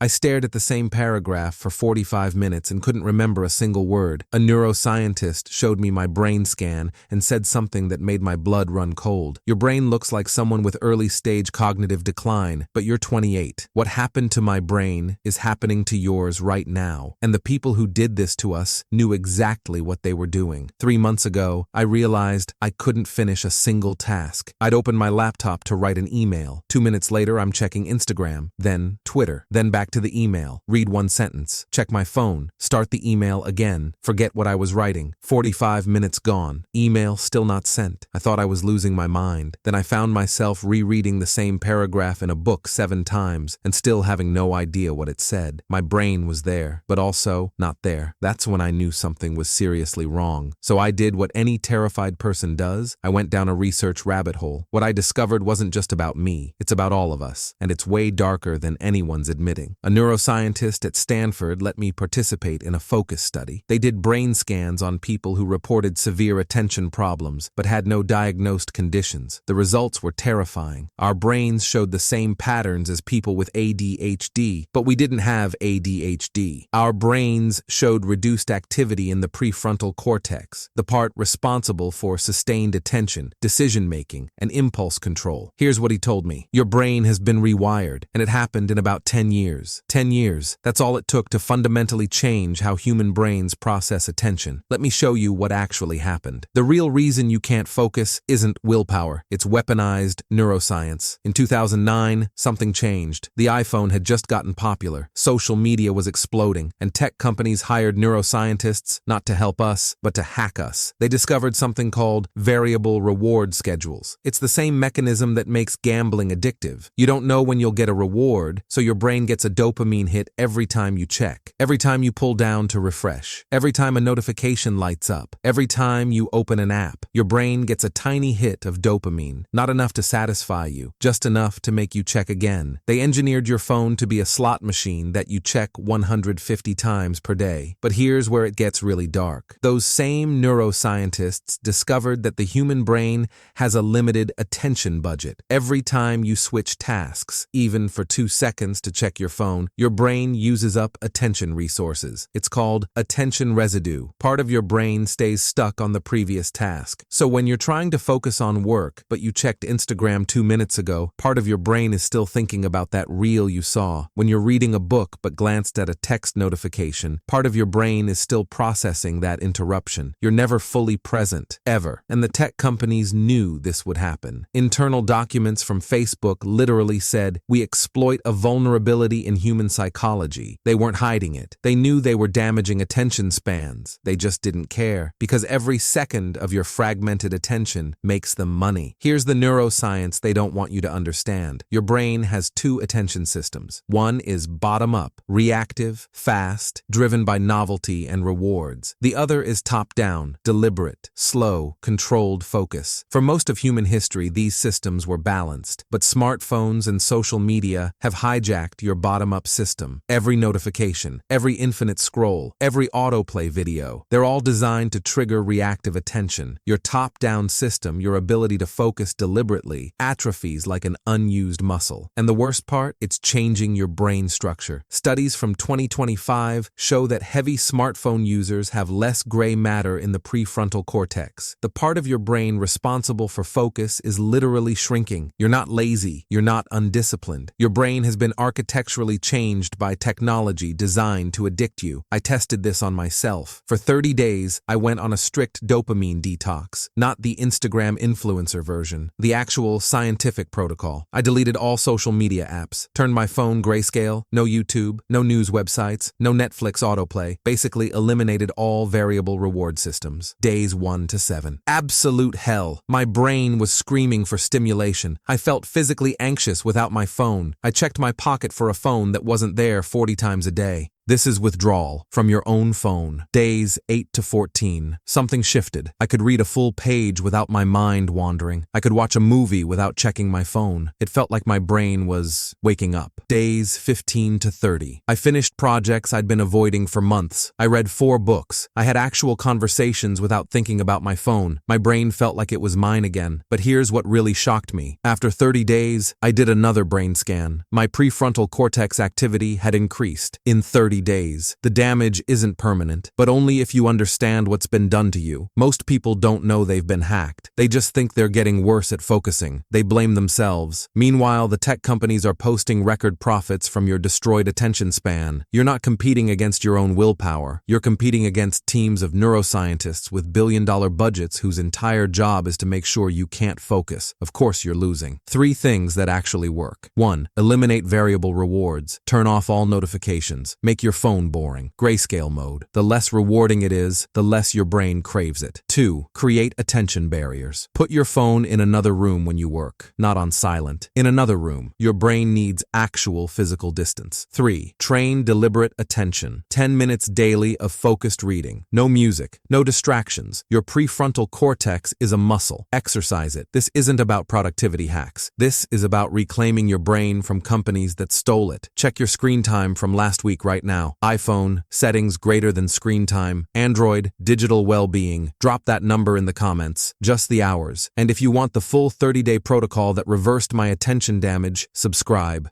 I stared at the same paragraph for 45 minutes and couldn't remember a single word. A neuroscientist showed me my brain scan and said something that made my blood run cold. Your brain looks like someone with early-stage cognitive decline, but you're 28. What happened to my brain is happening to yours right now, and the people who did this to us knew exactly what they were doing. 3 months ago, I realized I couldn't finish a single task. I'd open my laptop to write an email. 2 minutes later, I'm checking Instagram, then Twitter, then back to the email, read one sentence, check my phone, start the email again, forget what I was writing. 45 minutes gone, email still not sent. I thought I was losing my mind. Then I found myself rereading the same paragraph in a book 7 times and still having no idea what it said. My brain was there, but also not there. That's when I knew something was seriously wrong. So I did what any terrified person does. I went down a research rabbit hole. What I discovered wasn't just about me. It's about all of us, and it's way darker than anyone's admitting. A neuroscientist at Stanford let me participate in a focus study. They did brain scans on people who reported severe attention problems but had no diagnosed conditions. The results were terrifying. Our brains showed the same patterns as people with ADHD, but we didn't have ADHD. Our brains showed reduced activity in the prefrontal cortex, the part responsible for sustained attention, decision-making, and impulse control. Here's what he told me. Your brain has been rewired, and it happened in about 10 years. 10 years. That's all it took to fundamentally change how human brains process attention. Let me show you what actually happened. The real reason you can't focus isn't willpower. It's weaponized neuroscience. In 2009, something changed. The iPhone had just gotten popular. Social media was exploding, and tech companies hired neuroscientists not to help us, but to hack us. They discovered something called variable reward schedules. It's the same mechanism that makes gambling addictive. You don't know when you'll get a reward, so your brain gets a dopamine hit every time you check, every time you pull down to refresh, every time a notification lights up, every time you open an app. Your brain gets a tiny hit of dopamine, not enough to satisfy you, just enough to make you check again. They engineered your phone to be a slot machine that you check 150 times per day. But here's where it gets really dark. Those same neuroscientists discovered that the human brain has a limited attention budget. Every time you switch tasks, even for 2 seconds to check your phone, your brain uses up attention resources. It's called attention residue. Part of your brain stays stuck on the previous task. So when you're trying to focus on work, but you checked Instagram 2 minutes ago, part of your brain is still thinking about that reel you saw. When you're reading a book but glanced at a text notification, part of your brain is still processing that interruption. You're never fully present, ever. And the tech companies knew this would happen. Internal documents from Facebook literally said, "We exploit a vulnerability in human psychology." They weren't hiding it. They knew they were damaging attention spans. They just didn't care, because every second of your fragmented attention makes them money. Here's the neuroscience they don't want you to understand. Your brain has 2 attention systems. One is bottom-up, reactive, fast, driven by novelty and rewards. The other is top-down, deliberate, slow, controlled focus. For most of human history, these systems were balanced, but smartphones and social media have hijacked your bottom-up system. Every notification, every infinite scroll, every autoplay video, they're all designed to trigger reactive attention. Your top-down system, your ability to focus deliberately, atrophies like an unused muscle. And the worst part? It's changing your brain structure. Studies from 2025 show that heavy smartphone users have less gray matter in the prefrontal cortex. The part of your brain responsible for focus is literally shrinking. You're not lazy. You're not undisciplined. Your brain has been architecturally changed by technology designed to addict you. I tested this on myself. For 30 days, I went on a strict dopamine detox, not the Instagram influencer version, the actual scientific protocol. I deleted all social media apps, turned my phone grayscale, no YouTube, no news websites, no Netflix autoplay, basically eliminated all variable reward systems. Days 1 to 7. Absolute hell. My brain was screaming for stimulation. I felt physically anxious without my phone. I checked my pocket for a phone that wasn't there 40 times a day. This is withdrawal from your own phone. Days 8 to 14. Something shifted. I could read a full page without my mind wandering. I could watch a movie without checking my phone. It felt like my brain was waking up. Days 15 to 30. I finished projects I'd been avoiding for months. I read 4 books. I had actual conversations without thinking about my phone. My brain felt like it was mine again. But here's what really shocked me. After 30 days, I did another brain scan. My prefrontal cortex activity had increased. In 30 days. The damage isn't permanent, but only if you understand what's been done to you. Most people don't know they've been hacked. They just think they're getting worse at focusing. They blame themselves. Meanwhile, the tech companies are posting record profits from your destroyed attention span. You're not competing against your own willpower. You're competing against teams of neuroscientists with billion-dollar budgets whose entire job is to make sure you can't focus. Of course you're losing. 3 things that actually work. 1. Eliminate variable rewards. Turn off all notifications. Make your phone boring. Grayscale mode. The less rewarding it is, the less your brain craves it. 2. Create attention barriers. Put your phone in another room when you work, not on silent. In another room. Your brain needs actual physical distance. 3. Train deliberate attention. 10 minutes daily of focused reading. No music. No distractions. Your prefrontal cortex is a muscle. Exercise it. This isn't about productivity hacks. This is about reclaiming your brain from companies that stole it. Check your screen time from last week right now. iPhone, settings greater than screen time. Android, digital well-being. Drop that number in the comments. Just the hours. And if you want the full 30-day protocol that reversed my attention damage, subscribe.